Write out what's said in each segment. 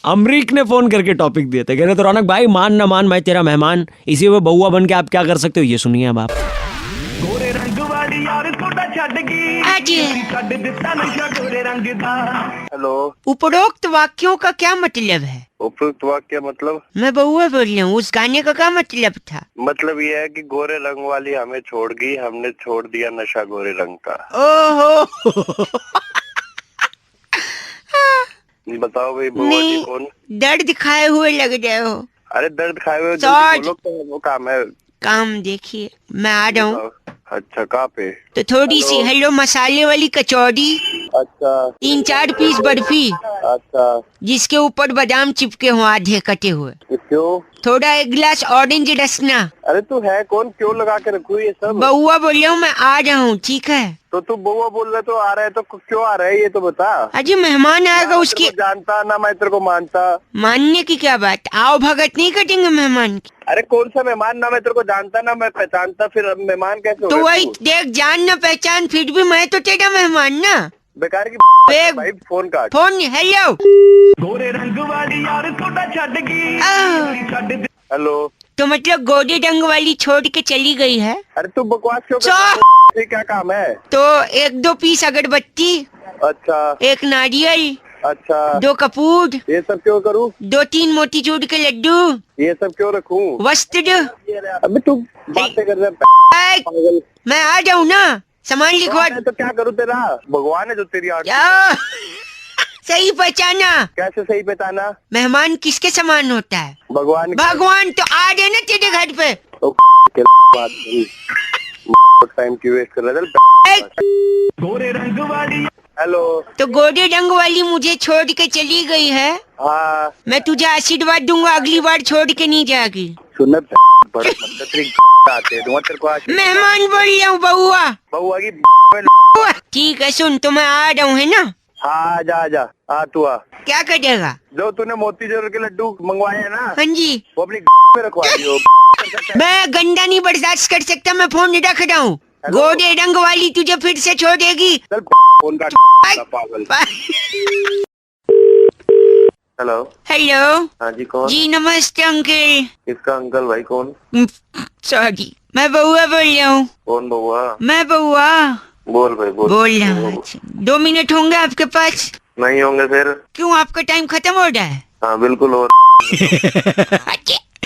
अमरीक ने फोन करके टॉपिक दिए थे, कह रहे तो रौनक भाई मान ना मान मैं तेरा मेहमान, इसी में बउआ बन के आप क्या कर सकते हो ये सुनिए अब आप। गोरे रंग वाली यार सोडा छड़ गई, छड़ दिता नशा गोरे रंग दा। हेलो, उपरोक्त वाक्यों का क्या मतलब है? उपयुक्त वाक्य मतलब? मैं बउआ बोल रही हूँ, उस गाने का क्या मतलब था? मतलब ये है कि गोरे रंग वाली हमें छोड़ गई, हमने छोड़ दिया नशा गोरे रंग का। ओहो बताओ भाई बउआ जी कौन? दर्द खाए हुए लग रहे हो। अरे दर्द खाए हुए सॉरी। बोलो तो वो काम है। काम देखिए, मैं आ रहा हूँ। अच्छा कहाँ पे? तो थोड़ी सी हेलो मसाले वाली कचौड़ी, अच्छा 3-4 पीस बर्फी, अच्छा, जिसके ऊपर बादाम चिपके हुए आधे कटे हुए, क्यों? थोड़ा 1 गिलास ऑरेंज रसना। अरे तू है कौन, क्यों लगा के रखू ये सब? बउआ बोल रहा हूँ, मैं आ रहा हूँ, ठीक है? तो तू बउआ बोल रहे तो आ रहा है, तो क्यों आ रहा है ये तो बता। अजी मेहमान आएगा, उसकी जानता ना मैं तेरे को मानता। मानने की क्या बात, आओ भगत नहीं कटेंगे मेहमान की। अरे कौन सा मेहमान, ना मैं तेरे को जानता ना मैं पहचानता, फिर अब मेहमान कैसे हो तो गया वही तू? देख, जान न पहचान, फिर भी मैं तो तेरा मेहमान ना। बेकार की बे- भाई फोन काट। Phone hello. गोरे रंग वाली यार सोडा छड़ गई, छड़ दे। हेलो, तो मतलब गोरे रंग वाली छोड़ के चली गई है? अरे तू बकवास क्यों कर सो- रहा है? ये क्या काम है? तो 1-2 पीस अगरबत्ती, अच्छा 1 नारियल, अच्छा, 2 कपूर, ये सब क्यों करूँ? 2-3 मोतीचूर के लड्डू, ये सब क्यों रखूं? वस्त्र। अबे तू बातें कर रहा है ऐ, पागल। मैं आ जाऊँ ना, सामान लिखवा। तो क्या करूँ, तेरा भगवान है जो तेरी आंख। क्या? सही पहचाना। कैसे सही पहचाना? मेहमान किसके समान होता है? भगवान की- भगवान। तो आ जाए ना तेरे घर पे। ओ, के बात नहीं। टाइम क्यों वेस्ट कर रहा है? गोरे रंग वाली हेलो, तो गोरे रंग वाली मुझे छोड़ के चली गई है, हाँ मैं तुझे आशीर्वाद दूंगा, अगली बार छोड़ के नहीं जाएगी। सुन, बड़ा तेरी आते दूंगा तेरे को। मेहमान बोल रहा हूँ, बउआ। बउआ की बउआ। ठीक है सुन, तो मैं आ रहा हूँ, है ना? हाँ जा जा, आ तू आ। क्या करेगा? जो तूने मोतीचूर के लड्डू मंगवाए हैं ना, हाँ जी। वो अपनी में रखवा दियो। मैं गंदा नहीं बर्दाश्त कर सकता, मैं फोन रख रहा हूँ। गोरे रंग वाली तुझे फिर से छोड़ेगी। चल फोन काट पागल। हेलो, हेलो हाँ जी कौन? जी, नमस्ते अंकल। किसका अंकल भाई, कौन? सॉरी, मैं बउआ बोल रहा हूँ। कौन बउआ? मैं बउआ बोल भाई बोल। बोल रहा हूँ। 2 मिनट होंगे आपके पास? नहीं होंगे फिर। क्यों, आपका टाइम खत्म हो रहा है? हाँ बिल्कुल हो।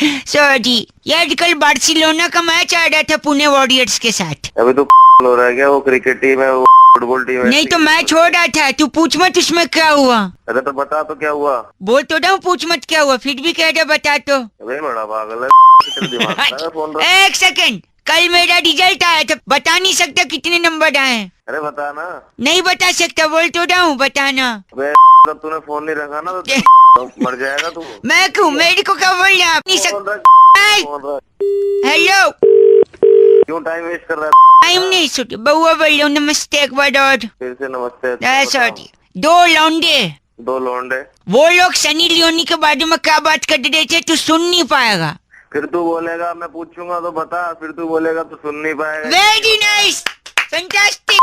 सॉरी, यार कल बार्सिलोना का मैच आ रहा था पुणे वॉरियर्स के साथ। अभी तो हो रहा है क्या? वो क्रिकेट टीम है, वो फुटबॉल टीम है। नहीं तो मैच हो रहा था, तू पूछ मत उसमें क्या हुआ। अरे तो बता तो क्या हुआ? बोल तो रहा हूँ पूछ मत क्या हुआ, फिर भी कह रहा बता तो। अबे बड़ा पागल है, तेरे दिमाग खराब है, फोन रख। 1 सेकंड, कल मेरा रिजल्ट आया था, बता नहीं सकता कितने नंबर आए हैं। अरे बता ना। नहीं बता सकता, बोल तो रहा हूँ, बताना। अबे जब तूने फोन नहीं रखा ना तो मर जाएगा तू। मैं क्यों, मेरे को क्या बोल रहा नहीं सकता। फोन रख। हेलो, क्यों टाइम वेस्ट कर रहा है? टाइम नहीं सुन, बउआ बोल रहा हूँ, नमस्ते एक बार और। फिर से नमस्ते। सॉरी, 2 लौंडे, 2 लौंडे। वो लोग सनी लियोनी के बारे में क्या बात कर रहे थे, तू सुन नहीं पाएगा। फिर तू बोलेगा मैं पूछूंगा तो बता, फिर तू बोलेगा तो सुन नहीं पाएगा। Very nice, fantastic.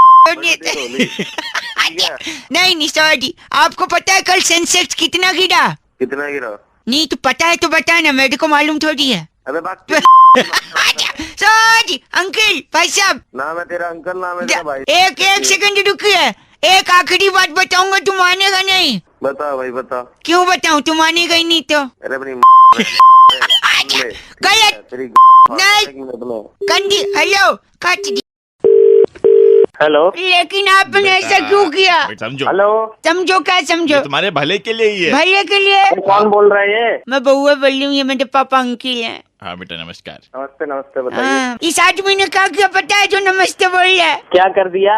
नहीं सॉरी, आपको पता है कल सेंसेक्स कितना गिरा? कितना गिरा? नहीं तो पता है तो बता ना, मेरे को मालूम थोड़ी है। अबे बात। सॉरी अंकल, भाई साहब। ना मैं तेरा अंकल, ना मैं तेरा भाई। एक सेकंड रुकिए, एक आखिरी बात बताऊंगा, तू मानेगा नहीं। बता भाई बता। क्यों बताऊं, तू मानेगा ही नहीं तो। अरे अपनी गलत तेरी नहीं कंदी। हेलो काट दी। हेलो, लेकिन आपने ऐसा क्यों किया? समझो। हेलो, समझो क्या समझो? तुम्हारे भले के लिए ही है। भले के लिए। कौन बोल रहा है ये? मैं बउआ बोल रही हूँ, ये मेरे पापा अंकिल हैं। हाँ बेटा नमस्कार। नमस्ते नमस्ते, बताइए हाँ, इस आदमी ने क्या किया पता है जो नमस्ते बोल रहा है? क्या कर दिया?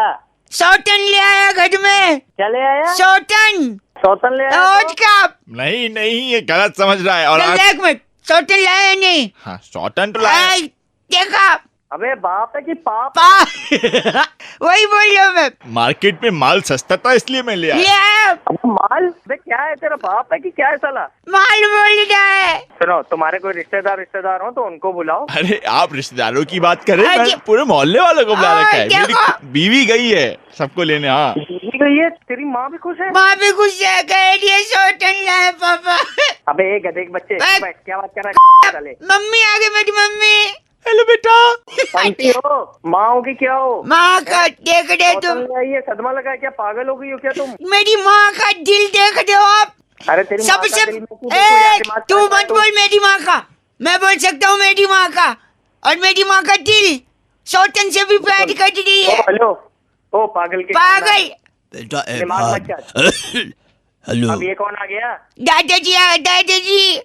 सौतन ले आया घर में। क्या ले आया? सौतन। सौतन ले और क्या? नहीं नहीं, ये गलत समझ रहा है। और आप... 1 मिनट, सौतन लाया नहीं? हाँ सौतन तो लाया। आई, देखा अबे बाप है कि पाप? वही बोल रहा हूँ मैं। मार्केट में माल सस्ता था इसलिए मैं ले ले आया। आया। माल? अबे क्या है, तेरा बाप है कि क्या है साला? माल बोल रहा है। सुनो, तुम्हारे कोई रिश्तेदार हो तो उनको बुलाओ। अरे आप रिश्तेदारों की बात कर रहे हैं, अरे- मैंने पूरे मोहल्ले वालों को बुला रखा है। देखो। मेरी बीवी गई है सबको लेने। हाँ बीवी गई है, तेरी माँ भी खुश है। माँ भी खुश है, कह रही है सोटन लाए पापा। अबे एक गधे के बच्चे, ए- बैठ, क्या बात कर रहा है? मम्मी आ गई, मेरी मम्मी। हेलो बेटा। आंटी हो, माँ होगी क्या हो? माँ का देख रहे तुम, ये सदमा लगा है क्या? पागल हो गई हो क्या तुम? मेरी माँ का दिल देख रहे हो आप? अरे तेरी माँ सबसे का दिल में क्यों देखो यार, दिमाग तू खराब है मत बोल मेरी माँ का, मैं बोल सकता हूँ मेरी माँ का। और मेरी माँ का दिल सोटन से भी प्यार कर रही ओ है। हेलो, ओ पागल के पागल। बेटा दिमाग मत चल। हेलो अब ये कौन आ गया? दादाजी दादाजी।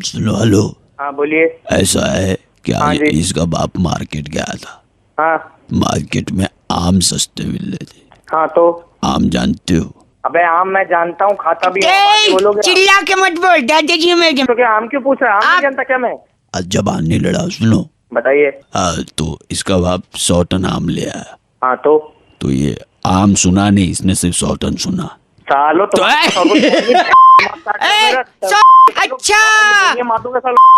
सुनो, हेलो। हाँ बोलिए। ऐसा है कि हाँ आज जी। इसका बाप मार्केट गया था। हाँ मार्केट में आम सस्ते मिल रहे थे। हाँ तो आम जानते हो? अबे आम मैं जानता हूँ, खाता भी हूँ। बाकी बोलोगे चिल्ला के मत बोल दादाजी, मेरे तो क्या आम क्यों पूछ रहा है? आम नहीं जानता क्या मैं? आज जबान नहीं लड़ा, सुनो। बताइए। तो इसका बाप 100 टन आम ले आया। हाँ तो ये आम सुना नहीं, इसने सिर्फ 100 टन सुना। सालो तो अच्छा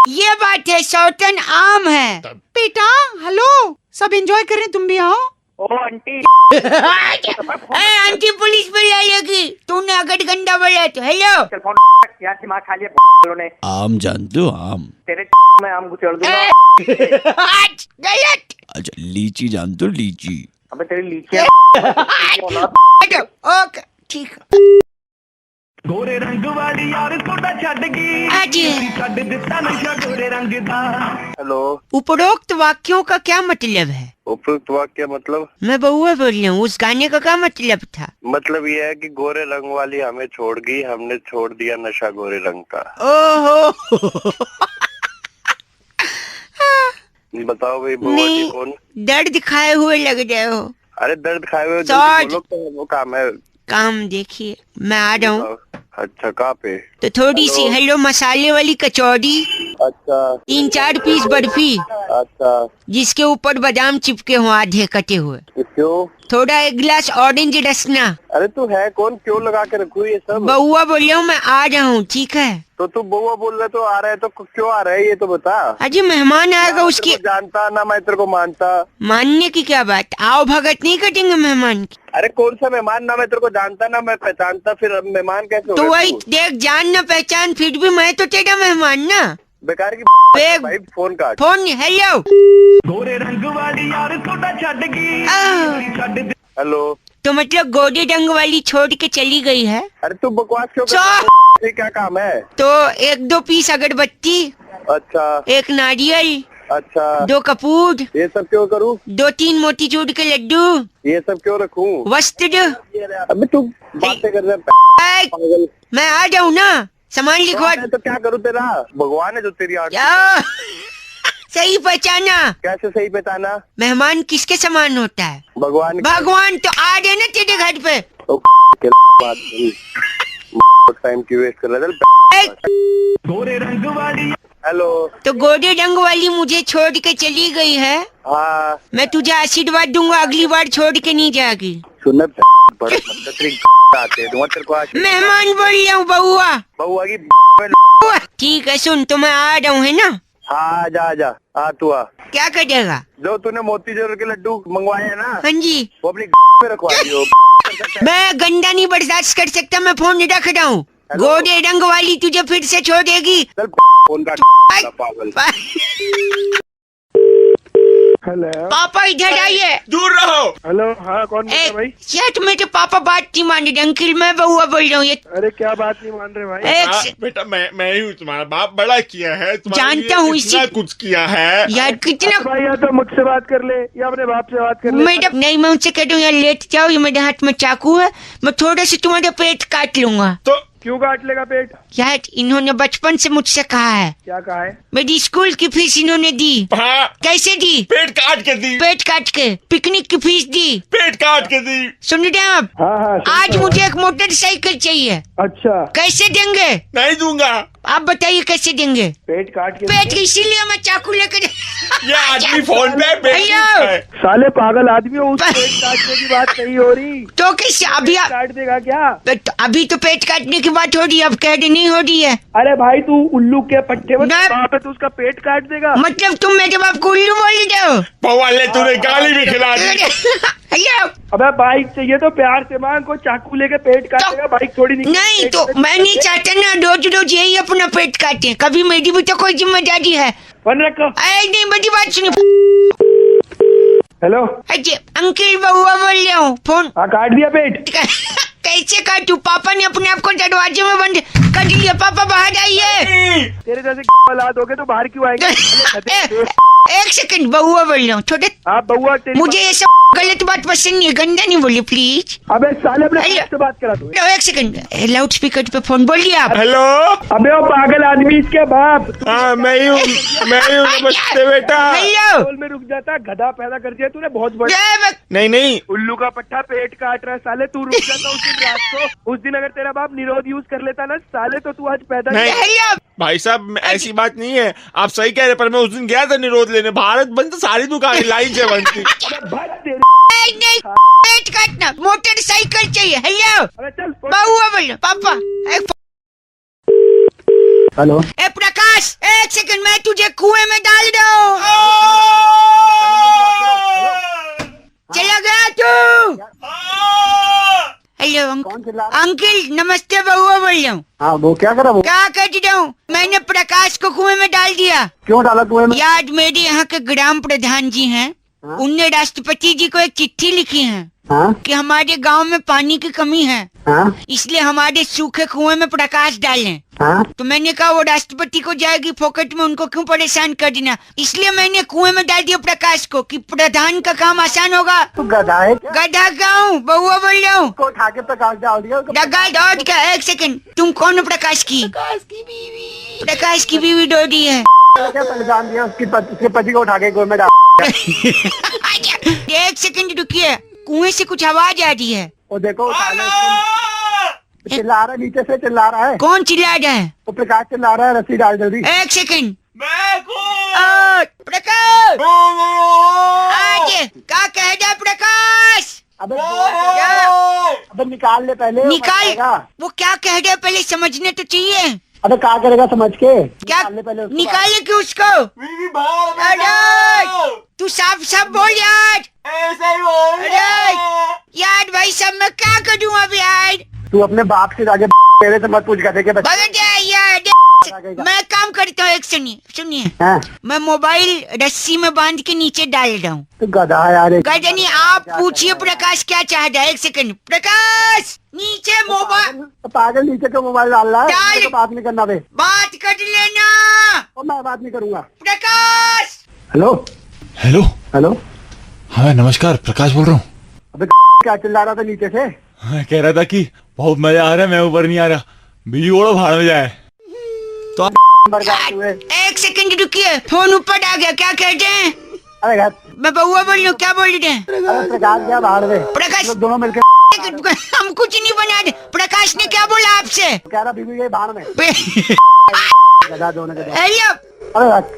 ये बात है, सोटन आम है। बेटा हेलो, सब एंजॉय कर रहे हैं, तुम भी आओ। ओ आंटी, आंटी पुलिस बुला लेगी, तूने अगर गंदा बोला तो। हेलो चल फोन यार, दिमाग खा लिया ने। आम जानते हो? आम तेरे मैं आम गुचड़ दूंगा। गलत। अच्छा, लीची जानते हो? लीची। अबे तेरी लीचियां ओके ठीक है। गोरे रंग वाली यार सोडा छड़ गई, आज छड़ दिता नशा गोरे रंग दा। हेलो, उपरोक्त वाक्यों का क्या मतलब है? उपयुक्त वाक्य मतलब? मैं बउआ बोल रही हूँ, उस गाने का क्या मतलब था? मतलब ये है कि गोरे रंग वाली हमें छोड़ गई, हमने छोड़ दिया नशा गोरे रंग का। ओहो बताओ भाई, बुआ नहीं, जी कौन? दर्द खाए हुए लग रहे हो। अरे दर्द खाए हुए, सॉरी। जल्दी बोलो, तो वो काम है। काम देखिए, मैं आ रहा हूँ। अच्छा, कहाँ पे? तो थोड़ी सी हेलो मसाले वाली कचौड़ी, अच्छा 3-4 पीस बर्फी, अच्छा, जिसके ऊपर बादाम चिपके हो आधे कटे हुए, क्यों? थोड़ा 1 गिलास ऑरेंज रसना। अरे तू है कौन, क्यों लगा के रखू ये सब? बउआ बोल रहा हूँ, मैं आ रहा हूँ, ठीक है? तो तू बउआ बोल रहा है, तो आ रहा है तो क्यों आ रहा है ये तो बता। अजी मेहमान आएगा, ना उसकी मैं तेरे को जानता ना मैं तेरे को मानता। मानने की क्या बात, आओ भगत नहीं कटेंगे मेहमान की। अरे कौन सा मेहमान, ना मैं तेरे को जानता ना मैं पहचानता, फिर अब मेहमान कैसे हो तो गया वही तू? देख, जान न पहचान, फिर भी मैं तो तेरा मेहमान ना। बेकार की बे- भाई, फोन काट। Phone hello. गोरे रंग वाली यार सोडा छड़ गई, आह। छड़ दि- हेलो, तो मतलब गोरे रंग वाली छोड़ के चली गई है? अरे तू बकवास क्यों कर चुप। रहा है? ये क्या काम है? तो 1-2 पीस अगरबत्ती, अच्छा 1 नारियल, अच्छा, 2 कपूर, ये सब क्यों करूँ? 2-3 मोतीचूर के लड्डू, ये सब क्यों रखूं? वस्त्र। अबे तू बातें कर रहा है ऐ, पागल। मैं आ जाऊँ ना, सामान लिखवा। तो क्या करूँ, तेरा भगवान है जो तेरी आंख। क्या? सही पहचाना। कैसे सही पहचाना? मेहमान किसके समान होता है? भगवान। भगवान। तो आ गए ना तेरे घर पे। ओ, के बात नहीं। टाइम क्यों वेस्ट कर रहा है? ऐ, गोरे रंग वाली हेलो, तो गोरे रंग वाली मुझे छोड़ के चली गई है। हाँ मैं तुझे आशीर्वाद दूंगा, अगली बार छोड़ के नहीं जाएगी। सुनना बड़ा तेरी आते दूंगा तेरे को। मेहमान बोल रहा हूँ, बउआ। बउआ की ठीक है, सुन, तो मैं आ रहा हूँ, है ना? हाँ, जा आ तू आ। क्या करेगा? जो तूने मोतीचूर के लड्डू मंगवाए हैं ना, हाँ जी। वो अपनी में रखवा दियो। मैं गंदा नहीं बर्दाश्त कर सकता, मैं फोन रख रहा हूँ। गोरे रंग वाली तुझे फिर से छोड़ेगी। चल फोन काट पागल। हेलो पापा इधर आइए। दूर रहो। हेलो, हाँ कौन बोल रहा है भाई? सेठ मेरे पापा बात नहीं मान रहे अंकिल, मैं बउआ बोल रहा हूँ। ये अरे क्या बात नहीं मान रहे भाई? एक हाँ, बेटा मैं ही हूँ, तुम्हारा बाप बड़ा किया है, तुम्हारे जानता लिए हूँ, कितना इसी- कुछ किया है। यार कितना भाई या तो मुझसे बात कर ले या अपने बाप से बात कर ले। मैडम, नहीं मैं उनसे कह दूँ यार लेट जाओ, ये मेरे हाथ में चाकू है, मैं थोड़ा सा तुम्हारा पेट काट लूंगा। तो क्यों काट लेगा पेट? यार इन्होंने बचपन से मुझसे कहा है, क्या कहा है? मेरी स्कूल की फीस इन्होंने दी। हाँ, कैसे दी? पेट काट के दी। पेट काट के। पिकनिक की फीस दी। पेट काट के दी। सुन रहे हैं आप? हाँ आज मुझे एक मोटरसाइकिल चाहिए। अच्छा, कैसे देंगे? नहीं दूंगा। आप बताइए कैसे देंगे? पेट काट के पेट इसीलिए मैं चाकू लेकर ये आदमी फोन पे पेट हेलो। है। साले पागल आदमी हो, उस पेट काटने की बात नहीं हो रही। तो कैसे अभी काट देगा क्या? अभी तो पेट काटने की बात हो रही है, अब कह रही नहीं हो रही है। अरे भाई तू उल्लू के पट्टे में ना- वहाँ पे तू उसका पेट काट देगा। मतलब तुम मेरे बाप को उल्लू बोल रहे हो? बउआ ले, तूने गाली भी खिला दी। हेलो। अबे बाइक चाहिए तो प्यार से मांग, को चाकू लेके पेट काटेगा, बाइक थोड़ी नहीं तो मैं नहीं चाहता ना रोज रोज यही अपना पेट काटे, कभी मेरी भी तो कोई जिम्मेदारी है। फोन रखो। अरे नहीं, बड़ी बात सुनिए। हेलो। अजय अंकिल बहुआ बोल रहा हूँ, फोन हाँ काट दिया पेट। कैसे काटू? पापा ने अपने आप को दरवाजे में बंद कर लिया। पापा बाहर आइए। तेरे जैसे औलाद हो गए तो बाहर क्यों आएंगे? एक सेकंड, बहुआ बोल रहा हूँ छोटे। आप बउआ मुझे ये सब गलत बात पसंद नहीं है, गंदा नहीं बोलिए प्लीज। अबे साले अपने बाप से बात करा तू। एक सेकंड, लाउड स्पीकर पे फोन बोलिए आप। हेलो। अबे वो पागल आदमी इसके बाप। हाँ मैं ही हूँ नमस्ते बेटा। हेलो। बोल में रुक जाता, गधा पैदा कर दिया तूने बहुत बड़ा। नहीं उल्लू का पट्टा पेट काट रहा है साले, तू रुक जाता उस दिन रात को। उस दिन अगर तेरा बाप निरोध यूज कर लेता ना साले तो तू आज पैदा नहीं। हेलो। भाई साहब ऐसी बात नहीं है, आप सही कह रहे, पर मैं उस दिन गया था निरोध लेने, भारत बंद तो सारी दुकानें लाइन से बंद थी। नहीं, पेट काटना, मोटरसाइकिल चाहिए। हेलो। अबे चल। बहुआ बोलो पापा। हेलो। ए प्रकाश, एक सेकंड, मैं तुझे कुएं में डाल रहा हूँ। चला गया तू? हेलो अंकिल, नमस्ते, बहुआ बोल रहा हूँ। हाँ वो क्या करा? वो क्या कर रहा हूँ? मैंने प्रकाश को कुएं में डाल दिया। क्यों डाला कुएं में? याद मेरे यहाँ के ग्राम प्रधान जी हैं, उनने राष्ट्रपति जी को एक चिट्ठी लिखी है कि हमारे गांव में पानी की कमी है, इसलिए हमारे सूखे कुएं में प्रकाश डालें। तो मैंने कहा वो राष्ट्रपति को जाएगी फोकट में, उनको क्यों परेशान कर देना, इसलिए मैंने कुएं में डाल दिया प्रकाश को कि प्रधान का काम आसान होगा। तू गधा है क्या? गधा गाँव बहुआ बोल रहा हूँ। को उठा के प्रकाश डाल दिया। डगा डॉट का। एक सेकंड, तुम कौन हो? प्रकाश की बीवी। प्रकाश की बीवी डोडी है। क्या परेशान दिया उसके पति को उठा के कुएं में डाल। एक सेकंड रुकिए, कुएं से कुछ आवाज आ रही है। वो देखो चिल्ला रहा है, नीचे से चिल्ला रहा है। कौन चिल्ला रहा है? वो प्रकाश चिल्ला रहा है, रस्सी डाल जल्दी। एक सेकंड। प्रकाश क्या कह रहा प्रकाश? अबे निकाल ले पहले। निकाल। वो क्या कह रहा है पहले समझने तो चाहिए। अबे क्या करेगा समझ के? क्या निकाले क्यों उसको? अरे तू साफ साफ बोल यार। ऐसे ही बोल। अरे यार भाई साहब मैं क्या करूँ अब यार? तू अपने बाप से आगे तेरे से मत पूछ गधे के बच्चे। यार मैं काम करता हूँ, एक सुनिए मैं मोबाइल रस्सी में बांध के नीचे डाल रहा हूँ। तू गधा यार। गधा नहीं, आप पूछिए प्रकाश क्या चाहता है। एक सेकंड प्रकाश, नीचे मोबाइल। पागल नीचे क्यों मोबाइल डाल रहा है? तो बात नहीं करना बे। बात कर लेना। और मैं बात नहीं करूँगा। प्रकाश। Hello hello hello. हाँ नमस्कार, प्रकाश बोल रहा हूँ। अबे क्या चिल्ला रहा था नीचे से? हाँ, कह रहा था कि बहुत मजा आ रहा है, मैं ऊपर नहीं आ रहा, बिजली ओढ़ो भाड़ में जाए। तो एक सेकंड रुकिए, फोन ऊपर आ गया। क्या कहते हैं? अरे मैं बहुआ बोल रही हूँ। क्या बोल रहे हैं? प्रकाश क्या भाड़ में? प्रकाश दोनों मिलकर हम कुछ नहीं बना रहे। प्रकाश ने क्या बोला आपसे? कह रहा बीबी गई भाड़ में। गधा दोनों के।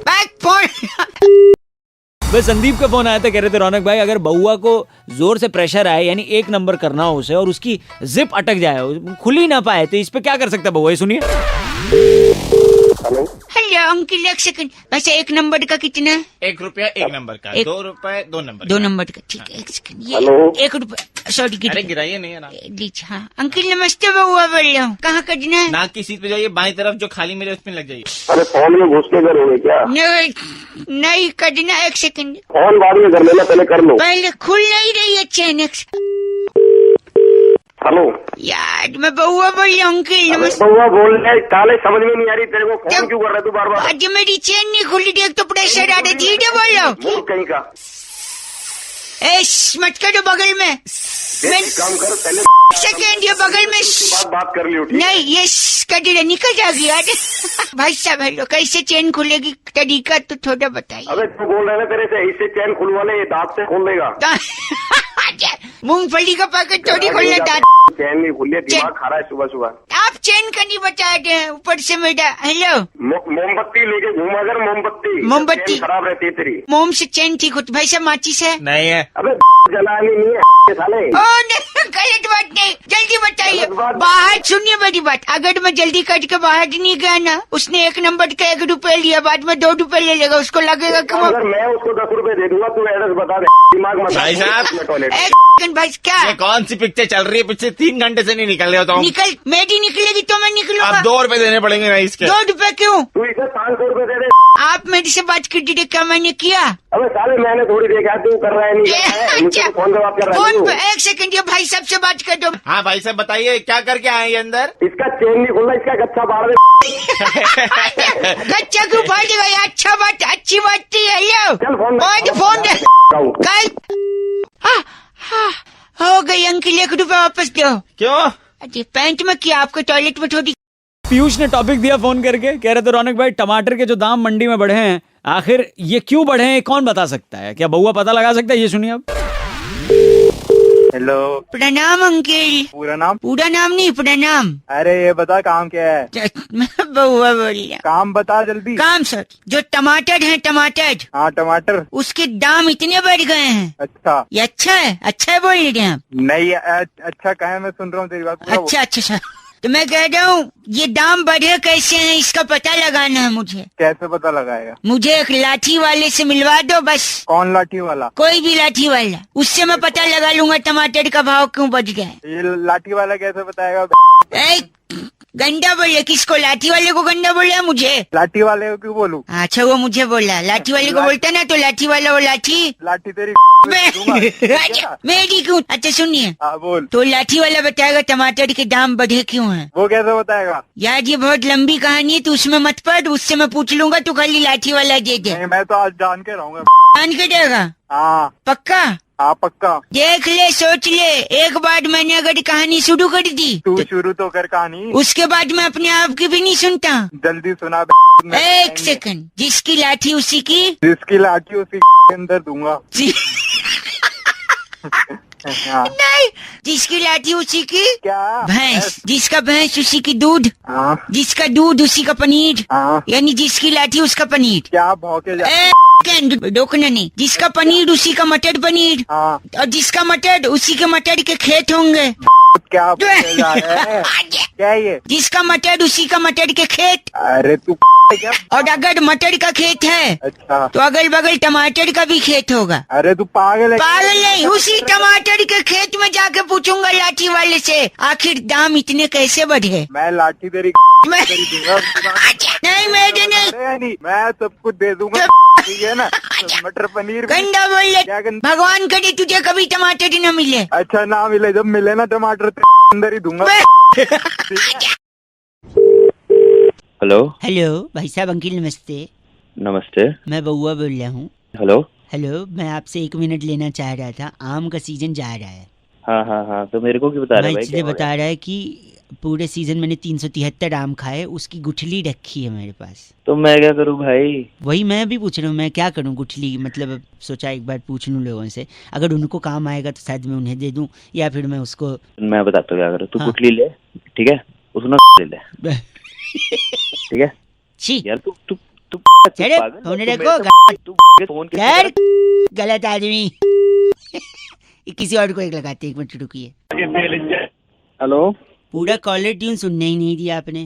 Back phone. बस संदीप का फोन आया था, कह रहे थे रौनक भाई अगर बउआ को जोर से प्रेशर आए, यानी एक नंबर करना हो उसे और उसकी जिप अटक जाए, खुल ही ना पाए, तो इस पे क्या कर सकता है बउआ, ये सुनिए। हेलो अंकिल, एक सेकंड, वैसे एक नंबर का कितना है? 1 रुपया 1 नंबर का, 2 रुपए 2 नंबर, 2 नंबर का। ठीक है, एक सेकंड, ये 1 रुपया। सॉरी अरे गिराइए नहीं है ना। लीजिए। हाँ अंकिल नमस्ते, बउआ बोल रहा हूँ। कहाँ करना है? नाक की सीट पे जाइए, बाई तरफ जो खाली मेरे उसमें लग जाइए। अरे फोन में घुस के करोगे क्या? नहीं करना। एक सेकंड, फोन बाद में कर लेना, पहले कर लो। पहले खुल नहीं रही है चैन। हेलो यार मैं बउआ बोल रहा हूँ अंकिल। नमस्ते। बउआ बोल रहे, काले समझ में नहीं आ रही तेरे को, फोन क्यों कर रहा है तू बार बार? आज मेरी चैन नहीं खुली, देख तो प्रेशर आ रहा है। धीरे बोलो। कहीं का मत करो बगल में। काम कर पहले। सेकेंड, ये बगल में बात कर ली उठी। नहीं, ये कटी निकल जाएगी यार। भाई साहब हेलो, कैसे चेन खुलेगी तरीका तो थोड़ा बताइए। अबे तू बोल रहा है तेरे से इससे चैन खुलवा ले, दांत से खोल देगा। मूंगफली का पैकेट थोड़ी खोलना, दांत चैन नहीं खुली, दिमाग खा रहा है सुबह सुबह। आप चैन का नहीं बता रहे हैं ऊपर से मेरा। हेलो मोमबत्ती लेके घूमा कर, मोमबत्ती खराब रहती है तेरी। मोम से चैन ठीक होती। भाई साहब माचिस है? नहीं है। अबे जलानी नहीं है साले। ओ नहीं, गलत बात नहीं, जल्दी बताइए। बाहर सुनिए मेरी बात, अगर मैं जल्दी कट के बाहर नहीं गया ना, उसने 1 नंबर का 1 रुपया लिया, बाद में 2 रुपये ले लेगा, उसको लगेगा कि अगर मैं उसको 10 रुपए रुपए दे दूंगा, तू एड्रेस बता दे, दिमाग मत भाई साहब। टॉयलेट। एक सेकंड भाई, क्या ये कौन सी पिक्चर चल रही है? पिछले 3 घंटे से नहीं निकल रहे हो तुम। निकल, मेरी निकलेगी तो मैं निकलूंगा। अब 2 रुपए देने पड़ेंगे ना इसके। 2 रुपए क्यों? तू इसे 500 रुपए दे दे। आप मेरे से बात कर दीजिए, क्या मैंने किया? अबे साले मैंने थोड़ी देखा, तू कर रहा है नहीं कर रहा है, मुझसे अच्छा, तो फोन पे बात कर रहा है फोन तू। पे 1 सेकंड, ये भाई साहब से बात कर दो। हाँ भाई साहब बताइए क्या करके आए ये अंदर? इसका चेन नहीं खुल रहा, इसका गच्छा बाढ़ दे। गच्चा क्यों फाड़ गया? अच्छा बात, अच्छी बात थी। हेलो, चल फोन फोन दे। कल हो गई अंकल, 1 रुपए वापस दो। क्यों? अरे पैंट में किया, आपको टॉयलेट में थोड़ी। पीयूष ने टॉपिक दिया फोन करके, कह रहे थे रौनक भाई टमाटर के जो दाम मंडी में बढ़े हैं, आखिर ये क्यों बढ़े हैं, कौन बता सकता है? क्या बउआ पता लगा सकता है? ये सुनिए अब। हेलो, प्रणाम अंकल। पूरा नाम? पूरा नाम नहीं, प्रणाम। अरे ये बता काम क्या है? मैं बउआ बोल रहा। काम बता जल्दी। काम सर, जो टमाटर है, टमाटर, हाँ टमाटर। उसके दाम इतने बढ़ गए हैं। अच्छा, ये अच्छा है? अच्छा है बोल रहे हैं आप? नहीं अच्छा कहे, मैं सुन रहा हूँ तेरी बात पूरा। अच्छा अच्छा सर, तो मैं कह रहा हूँ ये दाम बढ़े कैसे हैं, इसका पता लगाना है मुझे। कैसे पता लगाएगा? मुझे एक लाठी वाले से मिलवा दो बस। कौन लाठी वाला? कोई भी लाठी वाला, उससे मैं पता लगा लूंगा टमाटर का भाव क्यों बढ़ गया है। ये लाठी वाला कैसे बताएगा? ए, गंदा बोले, किसको? लाठी वाले को गंदा बोला मुझे? लाठी वाले को क्यों बोलूं? अच्छा वो मुझे बोला, लाठी वाले को बोलता ना तो लाठी वाला वो लाठी। लाठी तेरी अच्छा, मेरी क्यों? अच्छा सुनिए, हाँ बोल। तो लाठी वाला बताएगा टमाटर के दाम बढ़े क्यों हैं। वो कैसे बताएगा? यार ये बहुत लंबी कहानी है, तो उसमें मत पढ़, उससे मैं पूछ लूंगा, तो खाली लाठी वाला दे दे। नहीं, मैं तो आज जान के रहूंगा। मान के देगा? हाँ पक्का? हाँ पक्का। देख ले, सोच ले, एक बार मैंने अगर कहानी शुरू कर दी तू शुरू तो कर कहानी। उसके बाद मैं अपने आप की भी नहीं सुनता। जल्दी सुना। 1 सेकंड, जिसकी लाठी उसी की। जिसकी लाठी उसी के अंदर दूंगा। हाँ। नहीं, जिसकी लाठी उसी की क्या? भैंस, जिसका भैंस उसी की दूध, हाँ जिसका दूध उसी का पनीर, हाँ। यानी जिसकी लाठी उसका पनीर। क्या भौके जा? रोकना नहीं, जिसका पनीर उसी का मटर पनीर, हाँ। और जिसका मटर उसी के मटर के खेत होंगे। क्या भौके जा रहा है? क्या ये? जिसका मटर उसी का मटर के खेत, अरे तू क्या? और अगर मटर का खेत है अच्छा, तो अगल बगल टमाटर का भी खेत होगा। अरे तू पागल है? पागल नहीं, उसी टमाटर के खेत में जाके पूछूंगा लाठी वाले से, आखिर दाम इतने कैसे बढ़े। मैं लाठी तेरी मैं दूंगा। नहीं, मेरे नहीं, अरे नहीं, मैं सब कुछ दे दूंगा, ठीक है ना? मटर पनीर भी। गंदा बोल ले। क्या गंदा? भगवान करे तुझे कभी टमाटर ही न मिले। अच्छा ना मिले, जब मिले ना टमाटर तेरे अंदर ही दूंगा। हेलो हेलो भाई साहब, अंकिल नमस्ते। नमस्ते। मैं बउआ बोल रहा हूँ। हेलो हेलो, मैं आपसे 1 मिनट लेना चाह रहा था, आम का सीजन जा रहा है। हाँ हाँ हाँ, तो मेरे को क्यों बता रहे मैं भाई? इसलिए बता रहा है कि पूरे सीजन मैंने 373 आम खाए, उसकी गुठली रखी है मेरे पास। तो मैं क्या करूँ भाई? वही मैं भी पूछ रहा हूँ, मैं क्या करूँ गुठली, मतलब सोचा एक बार पूछ लूँ लोगों से, अगर उनको काम आएगा तो शायद मैं उन्हें दे दूँ, या फिर मैं उसको। मैं बताता हूँ क्या करो। तू हाँ। गुठली ले, ठीक है, उसमें ले ले, ठीक है? छी यार तू तू तू चले, पागल है? फोन तू रखो, मेरे से- तू फोन किससे यार कर- गलत आदमी। किसी और को एक लगाते, 1 मिनट रुकिए। हेलो, पूरा कॉलर ट्यून सुनने ही नहीं दिया आपने।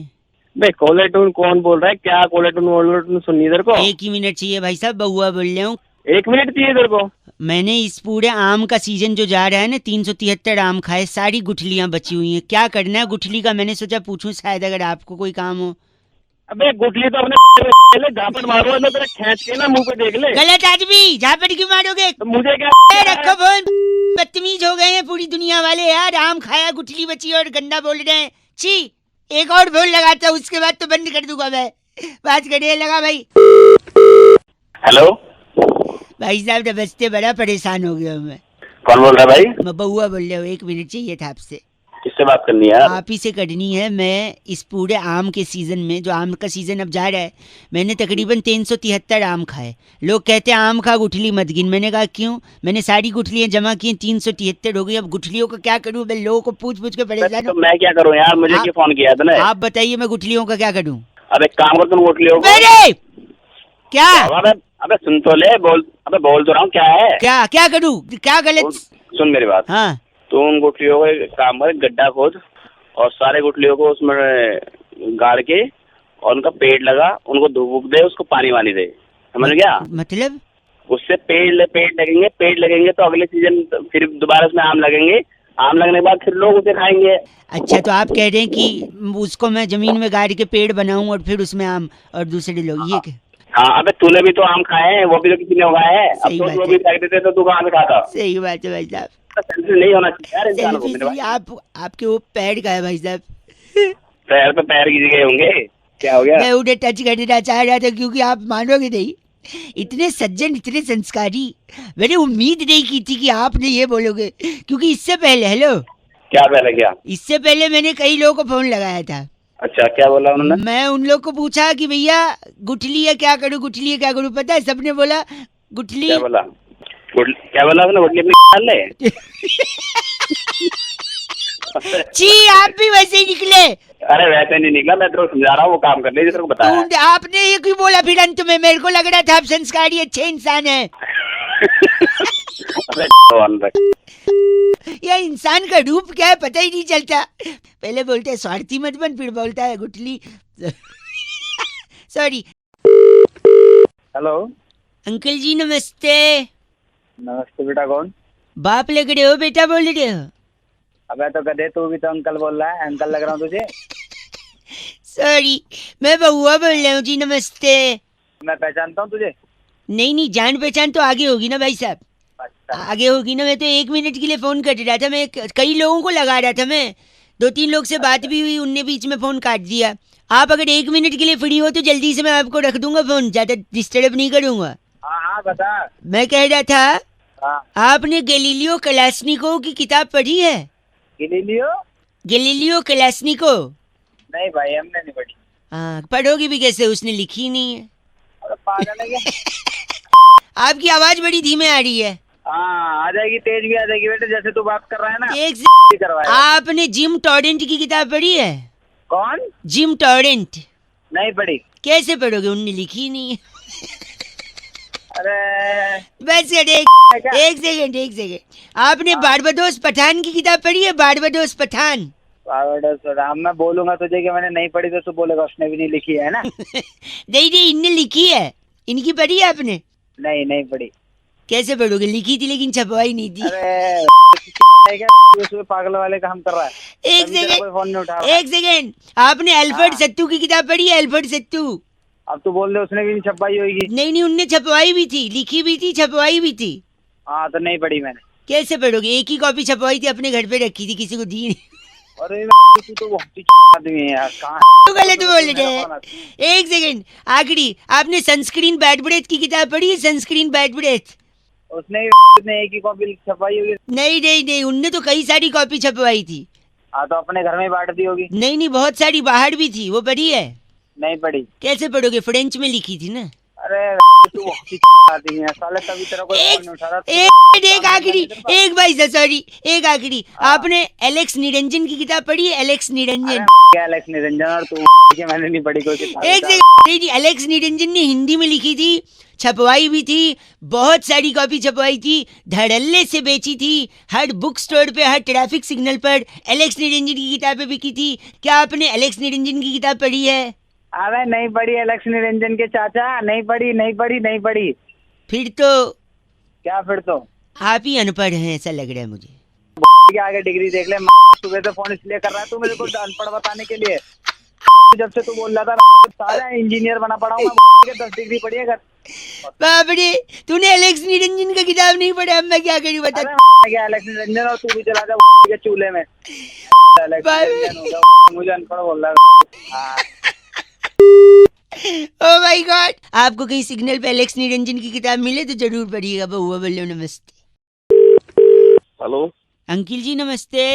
भाई कॉलर टून कौन बोल रहा है? क्या कॉलर टून सुननी इधर को? 1 ही मिनट चाहिए भाई साहब, बउआ बोल रहा हूँ। 1 मिनट चाहिए इधर को? मैंने इस पूरे आम का सीजन जो जा रहा है ना, 373 आम खाए, सारी गुठलियां बची हुई हैं, क्या करना है गुठली का? मैंने सोचा पूछूं, शायद अगर आपको कोई काम हो। अबे गुठली तो अपने झापड़ मारो ना, तेरा खींच के ना मुंह पे देख ले। गलत आदमी, झापड़ क्यों मारोगे? तो मुझे क्या? रखो फोन, बदतमीज हो गए हैं पूरी दुनिया वाले यार। आम खाया, गुठली बची और गंदा बोल रहे हैं। छी, एक और फोन लगाता हूँ, उसके बाद तो बंद कर दूंगा मैं। बात करिए, लगा भाई। हेलो भाई साहब नमस्ते, बड़ा परेशान हो गया हूँ मैं। कौन बोल रहा है भाई? मैं बउआ बोल रहा हूँ, 1 मिनट चाहिए था आपसे। किससे बात करनी है यार? आप ही से करनी है। मैं इस पूरे आम के सीजन में, जो आम का सीजन अब जा रहा है, मैंने तकरीबन 373 आम खाए। लोग कहते हैं आम खा गुठली मत गिन, मैंने कहा क्यों? मैंने सारी गुठलियां जमा की, 373 हो गई। अब गुठलियों का क्या करूं? मैं लोगों को पूछ पूछ के परेशान तो हूं। मैं क्या करूँ यार? मुझे क्यों फोन किया तूने? आप बताइए, मैं गुठलियों का क्या करूं? अब एक काम कर, तुम गुठलियों को मेरे क्या अबे सुन तो ले, बोल तो रहा हूँ, क्या है? क्या क्या करूं? क्या गलत? सुन मेरी बात। हाँ, तो उन गुठलियों को एक काम कर, गड्ढा खोद और सारे गुठलियों को उसमें गाड़ के और उनका पेड़ लगा, उनको धूप दे, उसको पानी वानी दे, समझ गया? मतलब उससे पेड़ लगेंगे तो अगले सीजन फिर दोबारा उसमें आम लगेंगे। आम लगने के बाद फिर लोग उसे खाएंगे। अच्छा, तो आप कह रहे हैं कि उसको मैं जमीन में गाड़ के पेड़ बनाऊं और फिर उसमें आम और दूसरे लोग, ये क्या? हाँ, अबे तूने भी तो आम खाए हैं, वो भी तो किसी ने उगाए हैं। अब सही तो बात वो है। भी फेंक देते तो तू कहाँ से खाता? सही बात है भाई साहब। सेल्फी नहीं होना चाहिए यार इंसान को। मेरे भाई, आपके वो पैर का है भाई साहब। पैर पे पैर गिर गए होंगे, क्या हो गया? मैं उन्हें टच करना चाह रहा था क्योंकि आप मानोगे नहीं, इतने सज्जन, इतने संस्कारी, मैंने उम्मीद नहीं की थी कि आपने ये बोलोगे। क्योंकि इससे पहले, हेलो, क्या पहले क्या? इससे पहले मैंने कई लोगों को फोन लगाया था। अच्छा, क्या बोला उन्होंने? मैं उन लोग को पूछा कि भैया गुठली है क्या करूं, गुठली है क्या करूं, पता है सबने बोला गुठली। क्या बोला? क्या बोला उसने? गुठली अपनी डाल ले। छी, आप भी वैसे ही निकले। अरे वैसे नहीं निकला, मैं तेरे को समझा रहा हूँ, वो काम कर ले जो तेरे को बताया। आपने ये क्यों बोला फिर अंत में? मेरे को लग रहा था आप संस्कारी अच्छे इंसान है। अबे अंदर यह इंसान का रूप क्या है पता ही नहीं चलता। पहले बोलते हैं स्वार्थी मत बन, फिर बोलता है गुठली। सॉरी। हेलो, अंकल जी नमस्ते। नमस्ते बेटा। कौन? बाप लग रहे हो बेटा, बोल रहे हो? अबे तो गधे, तू भी तो अंकल बोल रहा है। अंकल लग रहा हूँ तुझे? सॉरी, मैं बउआ बोल रहा हूँ जी, नमस्ते। मैं पहचानता हूँ तुझे? नहीं, जान पहचान तो आगे होगी ना भाई साहब, अच्छा, आगे होगी ना। मैं तो 1 मिनट के लिए फोन कर रहा था, मैं कई लोगों को लगा रहा था, मैं 2-3 लोग से बात भी हुई, उनने बीच में फोन काट दिया। आप अगर 1 मिनट के लिए फ्री हो तो जल्दी से मैं आपको रख दूंगा फोन, ज्यादा डिस्टर्ब नहीं करूंगा। हाँ बता। मैं कह रहा था, हाँ, आपने गैलीलियो कलास्निकोव की किताब पढ़ी है? गैलीलियो कलास्निकोव? नहीं भाई, हमने नहीं पढ़ी। हाँ, पढ़ोगी भी कैसे, उसने लिखी नहीं है। अरे पागल है क्या? आपकी आवाज बड़ी धीमे आ रही है। हाँ, आ जाएगी, तेज भी आ जाएगी बेटे, जैसे तू बात कर रहा है ना। एक से करवाएगा। आपने जिम टॉरेंट की किताब पढ़ी है? कौन? Gym torrent? नहीं पढ़ी। कैसे पढ़ोगे, उनने लिखी नहीं है। अरे बस कर, एक सेकंड। आपने बारबाडोस पठान की किताब पढ़ी है? बारबाडोस पठान? मैं बोलूंगा तुझे कि मैंने नहीं पढ़ी तो तू बोलेगा उसने भी नहीं लिखी है ना। नहीं, इनने लिखी है। इनकी पढ़ी है आपने? नहीं पढ़ी। कैसे पढ़ोगे, लिखी थी लेकिन छपवाई नहीं थी। अरे उसमें पागल वाले काम कर रहा है। एक सेकंड, आपने अल्फ्रेड सत्तू की किताब पढ़ी है? अल्फ्रेड सत्तू? अब तू बोल दे उसने भी नहीं छपाई होगी। नहीं, उनने छपवाई भी थी, लिखी भी थी, छपवाई भी थी। हाँ, तो नहीं पढ़ी मैंने। कैसे पढ़ोगे, एक ही कॉपी छपवाई थी, अपने घर पे रखी थी, किसी को दी नहीं। अरे तू तो बहुत ही आदमी है यार, कहाँ तो गलत बोल रहे हैं। एक सेकंड, आखिरी, आपने सनस्क्रीन बैड ब्रेथ की किताब पढ़ी है? Sunscreen bad breath? उसने एक ही कॉपी छपाई होगी। नहीं, उनने तो कई सारी कॉपी छपवाई थी। हाँ, तो अपने घर में बांट दी होगी। नहीं, बहुत सारी बाहर भी थी, वो पढ़ी है? नहीं पढ़ी। कैसे पढ़ोगे, फ्रेंच में लिखी थी ना। अरे तू बहुत ही आदमी है साले, तभी तेरा कोई फोन नहीं उठा रहा। एक आखिरी, एक भाई से सॉरी, एक आखिरी, आपने एलेक्स निरंजन की किताब पढ़ी है? एलेक्स निरंजन? क्या एलेक्स निरंजन? और तू मैंने नहीं पढ़ी कोई किताब। एक सेकंड, एलेक्स निरंजन ने हिंदी में लिखी थी, छपवाई भी थी, बहुत सारी कॉपी छपवाई थी, धड़ल्ले से बेची थी, हर बुक स्टोर पे, हर ट्रैफिक सिग्नल पर एलेक्स निरंजन की किताबें बिकी थी। क्या आपने एलेक्स निरंजन की किताब पढ़ी है? अरे नहीं पढ़ी एलेक्स निरंजन के चाचा, नहीं पढ़ी। फिर तो क्या फिर तो? आप ही अनपढ़ हैं, ऐसा लग रहा है मुझे। के आगे डिग्री देख ले। सुबह से फोन इसलिए कर रहा है तू मेरे को अनपढ़ बताने के लिए। जब से तू बोल रहा था सारा इंजीनियर बना पड़ा हूँ मैं, 10 डिग्री पढ़ी है। बाप रे, तूने एलेक्स निरंजन का किताब नहीं पढ़ा, अब मैं क्या करूँ बता। क्या एलेक्स निरंजन, और तू भी चला जा के चूल्हे में। मुझे अनपढ़ बोल रहा है। ओह माय गॉड, आपको कहीं सिग्नल पे एलेक्स निरंजन की किताब मिले तो जरूर पढ़िएगा। बहुआ बोलो नमस्ते। हेलो अंकिल जी नमस्ते।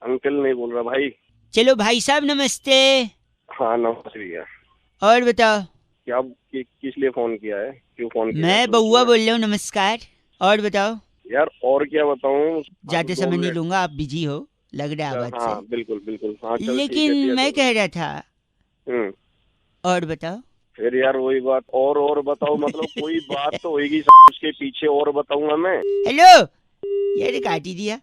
अंकल नहीं बोल रहा भाई। चलो भाई साहब नमस्ते। हाँ नमस्ते भैया। और बताओ क्या किस लिए फोन किया है, क्यों फोन किया? मैं बहुआ बोल रहा हूँ, नमस्कार। और बताओ यार, और क्या बताऊँ? ज्यादा समय नहीं लूंगा, आप बिजी हो लग रहा है आवाज हाँ से। बिल्कुल। हाँ, चल, लेकिन ठीक है, मैं कह रहा था, और बताओ। फिर यार वही बात, और बताओ, मतलब कोई बात तो होगी उसके पीछे, और बताऊंगा मैं। हेलो, ये काट ही दिया।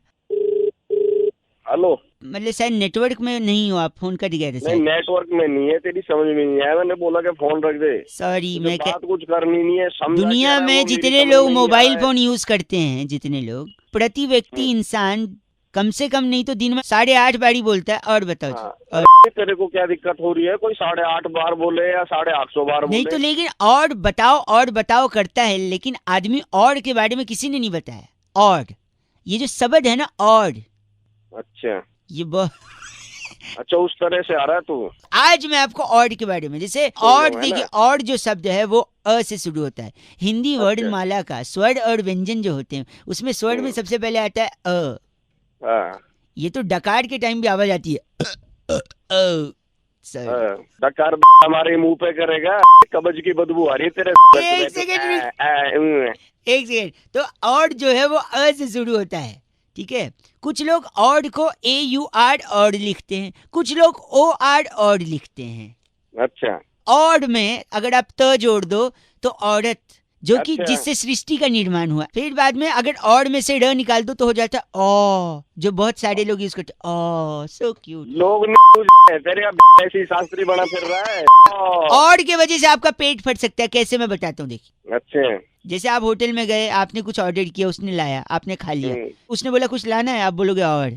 हेलो मतलब शायद नेटवर्क में नहीं हो, आप फोन कट गए थे नहीं शायद। नेटवर्क में नहीं है, तेरी समझ में नहीं आया, मैंने बोला कि फोन रख दे। सॉरी, मुझे मैं बात कुछ करनी नहीं है, समझा दुनिया क्या रहा है, में वो मेरी जितने समझ लोग में नहीं आ मोबाइल रहा है। फोन यूज करते हैं, जितने लोग, प्रति व्यक्ति इंसान कम से कम नहीं तो दिन में 8.5 बारी बोलता है। और बताओ जी। हाँ, और अरे तेरे को क्या दिक्कत हो रही है? कोई 8.5 बार बोले या 850 बार नहीं बोले? तो लेकिन और बताओ करता है, लेकिन आदमी और के बारे में किसी ने नहीं बताया। और ये जो शब्द है ना, और अच्छा ये बहुत अच्छा, उस तरह से आ रहा है तू। आज मैं आपको और के बारे में, जैसे और देखिए, और जो शब्द है वो अ से शुरू होता है। हिंदी वर्णमाला का स्वर और व्यंजन जो होते हैं, उसमें स्वर में सबसे पहले आता है अ। हाँ, ये तो डकार के टाइम भी आवाज आती है सर। हाँ, डकार हमारे मुंह पे करेगा, कब्ज की बदबू आ रही है तेरे। एक सेकंड, एक सेकंड। तो और जो है वो अ से शुरू होता है, ठीक है। कुछ लोग और को AUR और लिखते हैं, कुछ लोग OR और लिखते हैं। अच्छा, और में अगर आप त जोड़ दो तो औरत, जो कि अच्छा। जिससे सृष्टि का निर्माण हुआ। फिर बाद में अगर और में से र निकाल दो तो हो जाता है ओ, जो बहुत सारे लोग यूज करते हैं। ओ सो क्यूट। लोग नहीं तेरे अब ऐसी शास्त्री बना फिर रहा है। और के वजह से आपका पेट फट सकता है। कैसे, मैं बताता हूँ, देखिए। अच्छा, जैसे आप होटल में गए, आपने कुछ ऑर्डर किया, उसने लाया, आपने खा लिया, उसने बोला कुछ लाना है, आप बोलोगे और,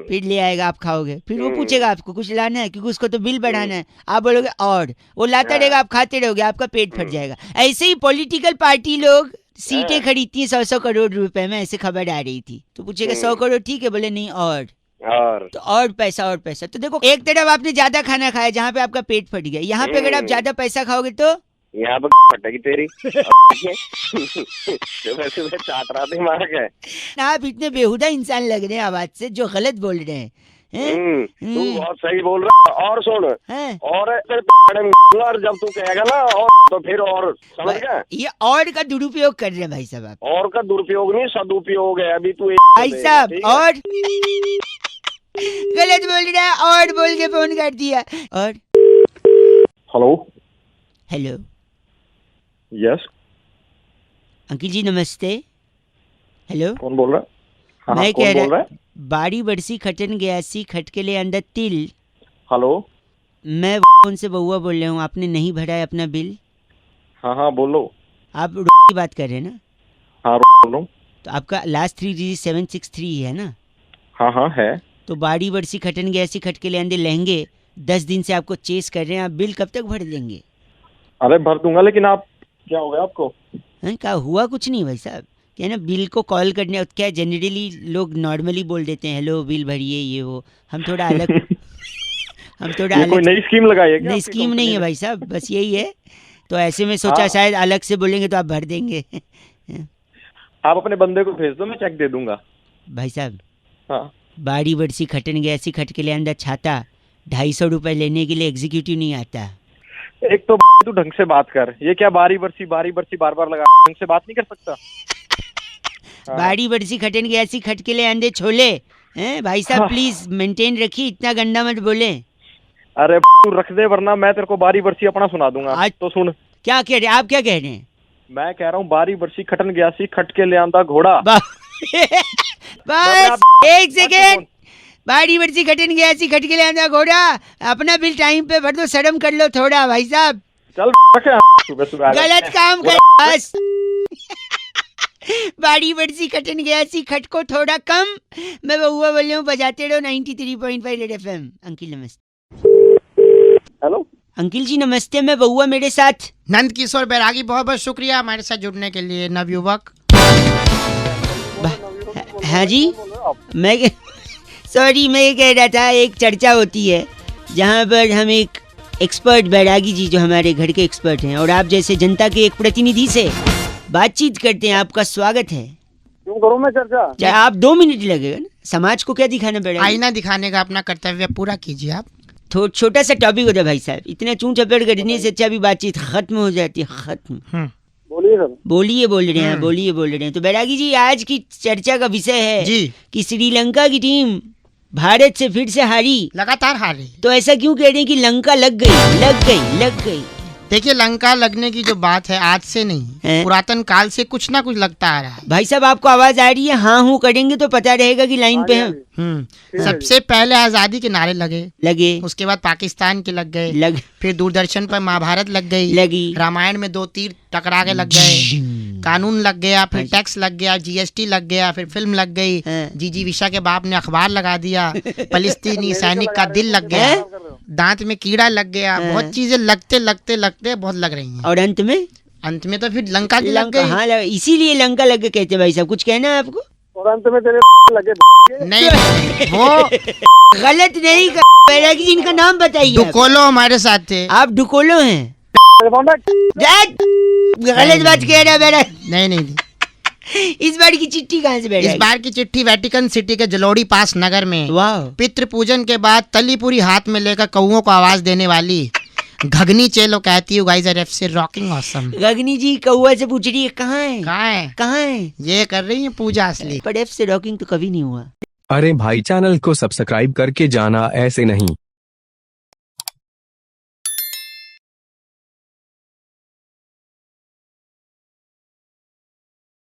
फिर ले आएगा, आप खाओगे, फिर वो पूछेगा आपको कुछ लाना है, क्योंकि उसको तो बिल बढ़ाना है, आप बोलोगे और, वो लाता रहेगा, आप खाते रहोगे, आपका पेट फट जाएगा। ऐसे ही पॉलिटिकल पार्टी लोग सीटें खरीदती हैं 100-100 करोड़ रुपए में, ऐसे खबर आ रही थी। तो पूछेगा 100 करोड़ ठीक है, बोले नहीं और, तो और पैसा और पैसा। तो देखो, एक तरफ आपने ज्यादा खाना खाया जहाँ पे आपका पेट फट गया, यहाँ पे अगर आप ज्यादा पैसा खाओगे तो यहाँ पे फटेगी तेरी। वैसे मैं चाट रहा थी मार के। आप इतने बेहुदा इंसान लग रहे हैं आवाज से, जो गलत बोल रहे हैं। तू बहुत सही बोल रहा है। और सुन, हैं? और जब तू कहेगा ना और, तो फिर और, समझ गया? ये और का दुरुपयोग कर रहे हैं भाई साहब आप। और का दुरुपयोग नहीं, सदुपयोग है। अभी तू भाई साहब और गलत बोल रहा है, और बोल के फोन कर दिया। और हेलो, हेलो यस, अंकिल जी नमस्ते। हेलो, कौन बोल रहा है? मैं कह रहा, बारी बरसी खटन गयासी खटके ले अंदर तिल। हेलो, मैं उनसे बउआ बोल रहा हूँ, आपने नहीं भरा है अपना बिल। हाँ बोलो। आप की बात कर रहे हैं ना? हाँ बोलो। तो आपका लास्ट 3 डिजिट 763 है ना? हाँ है। तो बारी बरसी खटन गयासी खटके ले अंदर लहंगे 10 दिन से आपको चेस कर रहे हैं, आप बिल कब तक भर देंगे? अरे भर दूंगा, लेकिन आप क्या हो गया आपको? क्या हुआ? कुछ नहीं भाई साहब, क्या ना, बिल को कॉल करने, क्या जनरली लोग नॉर्मली बोल देते हैं हेलो बिल भरिए, ये वो। हम थोड़ा अलग हम थोड़ा अलग। कोई नई स्कीम लगाई है क्या? नई स्कीम नहीं है भाई साहब, बस यही है। तो ऐसे में सोचा शायद अलग से बोलेंगे तो आप भर देंगे। आप अपने बंदे को भेज दो, मैं चेक दे दूंगा। भाई साहब, हाँ, बारी बरसी खटन गया, ऐसी खटके ले अंदर छाता 250 रुपए लेने के लिए एग्जीक्यूटिव नहीं आता। एक तो तू ढंग से बात कर। ये क्या बारी बरसी बार बार लगा, ढंग से बात नहीं कर सकता? बारी बरसी खटन गया, ऐसी खटके ले अंदर छोले हैं भाई साहब, प्लीज मेंटेन रखिए, इतना गंदा मत बोले। अरे तू रख दे, वरना मैं तेरे को बारी बरसी अपना सुना दूंगा। आज तो सुन, क्या कह रहे हैं आप? क्या कह रहे हैं? मैं कह रहा हूँ बारी बरसी खटन गया सी खटके ले आंदा घोड़ा। बस एक सेकेंड, बारी बरसी खटन गया, ऐसी खटके ले आंदा घोड़ा। अपना बिल टाइम पे भर दो, शर्म कर लो थोड़ा भाई साहब। चल सुबह गलत काम कर बस। बारी बरसी खटन गया, ऐसी खटको थोड़ा कम। मैं बउआ बोल रहा हूँ, बजाते रहो 93.5 रेड FM। अंकिल नमस्ते। हेलो अंकिल जी नमस्ते, मैं बउआ, मेरे साथ नंद किशोर बैरागी, बहुत बहुत शुक्रिया हमारे साथ जुड़ने के लिए, नवयुवक। हाँ जी, मैं सॉरी, मैं ये कह रहा था, एक चर्चा होती है जहाँ पर हम एक एक्सपर्ट बैरागी जी, जो हमारे घर के एक्सपर्ट हैं, और आप जैसे जनता के एक प्रतिनिधि से बातचीत करते हैं। आपका स्वागत है। क्यों करूँ मैं चर्चा? चाहे आप 2 मिनट लगेगा ना, समाज को क्या दिखाना पड़ेगा? आईना दिखाने का अपना कर्तव्य पूरा कीजिए आप। छोटा सा टॉपिक होता है भाई साहब, इतना चूं चपेट करने से अच्छा भी बातचीत खत्म हो जाती है। खत्म। बोलिए सर। बोलिए बोल रहे हैं, बोलिए बोल रहे हैं। तो बैरागी जी, आज की चर्चा का विषय है जी कि श्रीलंका की टीम भारत से फिर से हारी, लगातार हारी। तो ऐसा क्यों कह रहे हैं कि लंका लग गई, लग गई, लग गई? देखिए लंका लगने की जो बात है आज से नहीं हैं? पुरातन काल से कुछ ना कुछ लगता आ रहा है। भाई साहब आपको आवाज आ रही है? हाँ हूँ करेंगे तो पता रहेगा कि लाइन पे हैं। सबसे पहले आजादी के नारे लगे, उसके बाद पाकिस्तान के लग गए, फिर दूरदर्शन पर महाभारत लग गई, रामायण में 2 तीर टकरा के लग गए, कानून लग गया, फिर टैक्स लग गया, जीएसटी लग गया, फिर फिल्म लग गई, जीजी विशा के बाप ने अखबार लगा दिया, फलस्तीनी सैनिक का दिल लग गया, दांत में कीड़ा लग गया, बहुत चीजें लगते लगते लगते बहुत लग रही हैं। और अंत में तो फिर लंका की लग गई। हाँ इसीलिए लंका लग गए कहते। भाई साहब कुछ कहना है आपको? और अंत में तेरे लगे नहीं वो गलत नहीं कर, पहले कि जिनका नाम बताइए। डुकोलो हमारे साथ थे। आप डुकोलो हैं? गलत बात कह रहा है मेरा। नहीं इस बार की चिट्ठी कहाँ से बैठा? इस बार की चिट्ठी वेटिकन सिटी के जलोड़ी पास नगर में। वाह। पितृ पूजन के बाद तली पूरी हाथ में लेकर कौओं को आवाज देने वाली घगनी चेलो कहती है guys R FC rocking awesome. Gagni ji कौआ से पूछ रही है कहाँ है? ये कर रही है पूजा असली। पर एफ से रॉकिंग तो कभी नहीं हुआ। अरे भाई चैनल को सब्सक्राइब करके जाना, ऐसे नहीं।